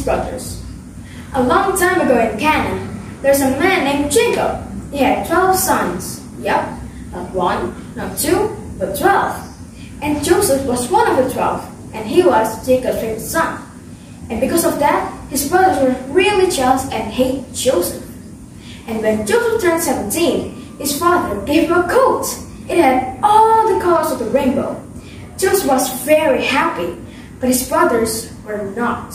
brothers. A long time ago in Canaan, there's a man named Jacob. He had 12 sons. Yep, not 1, not 2, but 12. And Joseph was one of the 12, and he was Jacob's favorite son. And because of that, his brothers were really jealous and hate Joseph. And when Joseph turned 17, his father gave him a coat. It had all the colors of the rainbow. Joseph was very happy, but his brothers were not.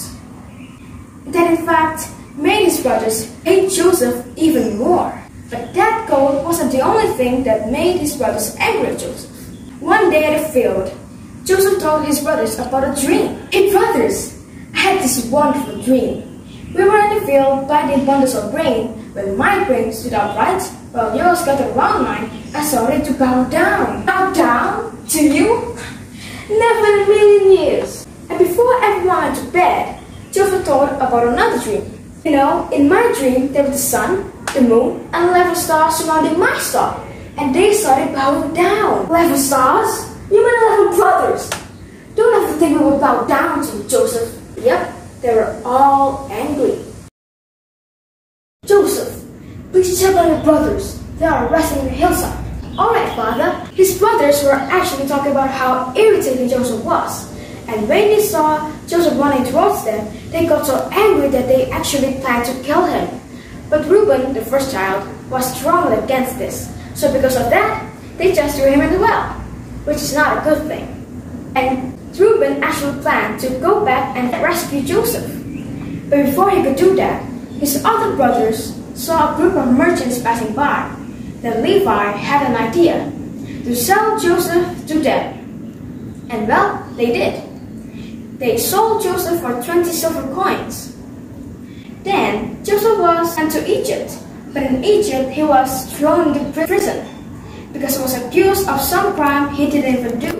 That in fact made his brothers hate Joseph even more. But that coat wasn't the only thing that made his brothers angry at Joseph. One day at the field, Joseph told his brothers about a dream. "Hey brothers, I had this wonderful dream. We were in the field planting bundles of grain. When my grain stood upright, while yours gathered around mine, I started to bow down." "Bow down? To you? Never in a million years." And before everyone went to bed, Joseph thought about another dream. "You know, in my dream there was the sun, the moon, and 11 stars surrounding my star. And they started bowing down." "11 stars? You mean 11 brothers? Don't ever think we would bow down to you, Joseph." Yep, they were all angry. "Joseph, please check on your brothers. They are resting in the hillside." "Alright, father." His brothers were actually talking about how irritating Joseph was. And when they saw Joseph running towards them, they got so angry that they actually planned to kill him. But Reuben, the first child, was strongly against this. So because of that, they just threw him in the well, which is not a good thing. And Reuben actually planned to go back and rescue Joseph. But before he could do that, his other brothers saw a group of merchants passing by. Then Levi had an idea to sell Joseph to them. And well, they did. They sold Joseph for 20 silver coins. Then Joseph was sent to Egypt, but in Egypt he was thrown into prison because he was accused of some crime he didn't even do.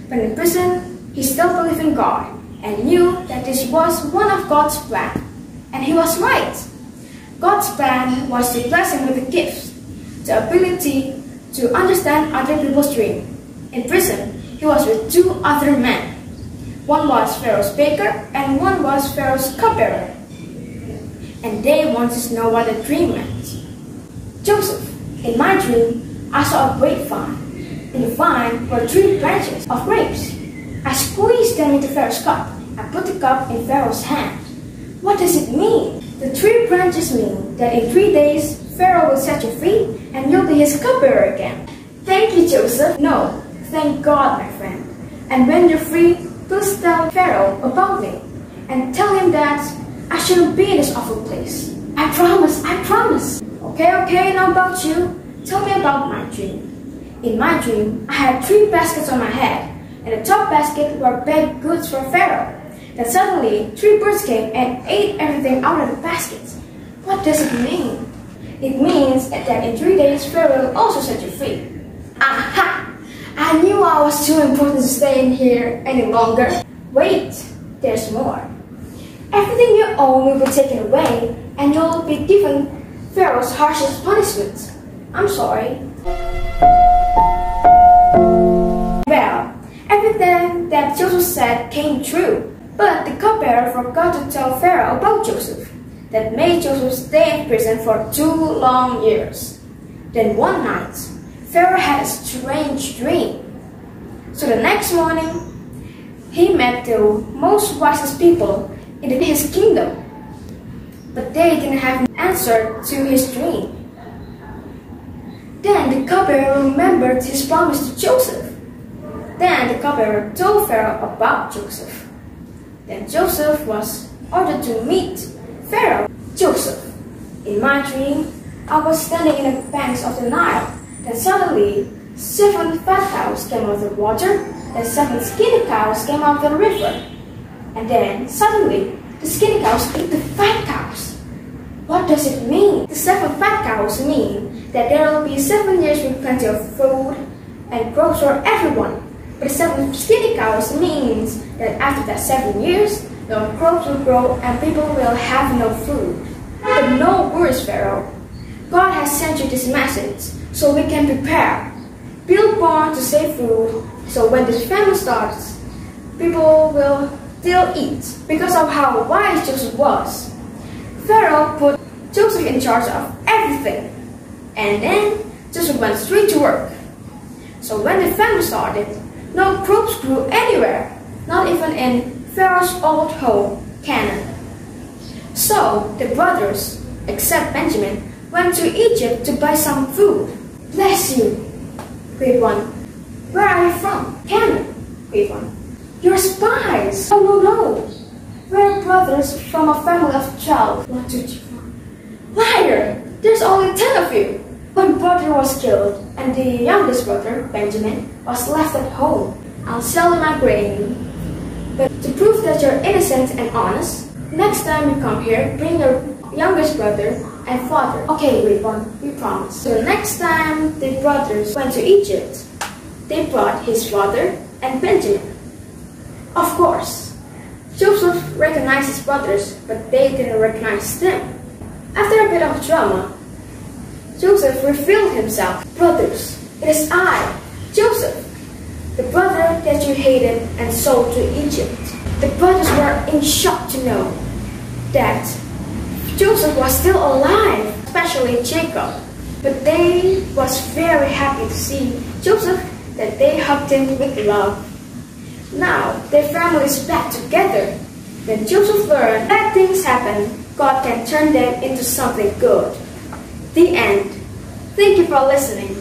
But in prison, he still believed in God and knew that this was one of God's plans. And he was right. God's plan was to bless him with a gift, the ability to understand other people's dreams. In prison, he was with 2 other men. One was Pharaoh's baker and one was Pharaoh's cupbearer. And they wanted to know what the dream meant. "Joseph, in my dream, I saw a grapevine. In the vine were 3 branches of grapes. I squeezed them into Pharaoh's cup and put the cup in Pharaoh's hand. What does it mean?" "The 3 branches mean that in 3 days, Pharaoh will set you free and you'll be his cupbearer again." "Thank you, Joseph." "No, thank God, my friend. And when you're free, please tell Pharaoh about me and tell him that I shouldn't be in this awful place." "I promise, I promise." Okay, now about you. Tell me about my dream." "In my dream, I had 3 baskets on my head, and the top basket were baked goods for Pharaoh. Then suddenly, 3 birds came and ate everything out of the baskets." "What does it mean?" "It means that in 3 days, Pharaoh will also set you free." "Aha! I knew I was too important to stay in here any longer." "Wait, there's more. Everything you own will be taken away, and you'll be given Pharaoh's harshest punishment." "I'm sorry." Well, everything that Joseph said came true, but the cupbearer forgot to tell Pharaoh about Joseph. That made Joseph stay in prison for 2 long years. Then one night, Pharaoh had a strange dream. So the next morning, he met the most wisest people in his kingdom. But they didn't have an answer to his dream. Then the cupbearer remembered his promise to Joseph. Then the cupbearer told Pharaoh about Joseph. Then Joseph was ordered to meet Pharaoh. "Joseph, in my dream, I was standing in the banks of the Nile. Then suddenly, 7 fat cows came out of the water, and 7 skinny cows came out of the river. And then, suddenly, the skinny cows ate the fat cows." "What does it mean?" "The 7 fat cows mean that there will be 7 years with plenty of food and crops for everyone. But the 7 skinny cows means that after that 7 years, no crops will grow and people will have no food." "But no worries, Pharaoh. God has sent you this message so we can prepare. Build barns to save food, so when this famine starts, people will still eat because of how wise Joseph was. Pharaoh put Joseph in charge of everything, and then Joseph went straight to work. So when the famine started, no crops grew anywhere, not even in Pharaoh's old home, Canaan. So the brothers, except Benjamin, went to Egypt to buy some food. Bless you, great one. Where are you from? Canaan, great one. You're spies. Oh no. We're brothers from a family of 12. 1, 2, 3, 4. Liar! There's only 10 of you. One brother was killed, and the youngest brother, Benjamin, was left at home. I'll sell you my grain. But to prove that you're innocent and honest, next time you come here, bring your youngest brother and father. Okay, great one, we promise. So next time the brothers went to Egypt, they brought his father and Benjamin. Of course, Joseph recognized his brothers, but they didn't recognize them. After a bit of drama, Joseph revealed himself. Brothers, it is I, Joseph, the brother that you hated and sold to Egypt. The brothers were in shock to know that Joseph was still alive, especially Jacob. But they was very happy to see Joseph, that they hugged him with love. Now their family is back together. When Joseph learned bad things happen, God can turn them into something good. The end. Thank you for listening.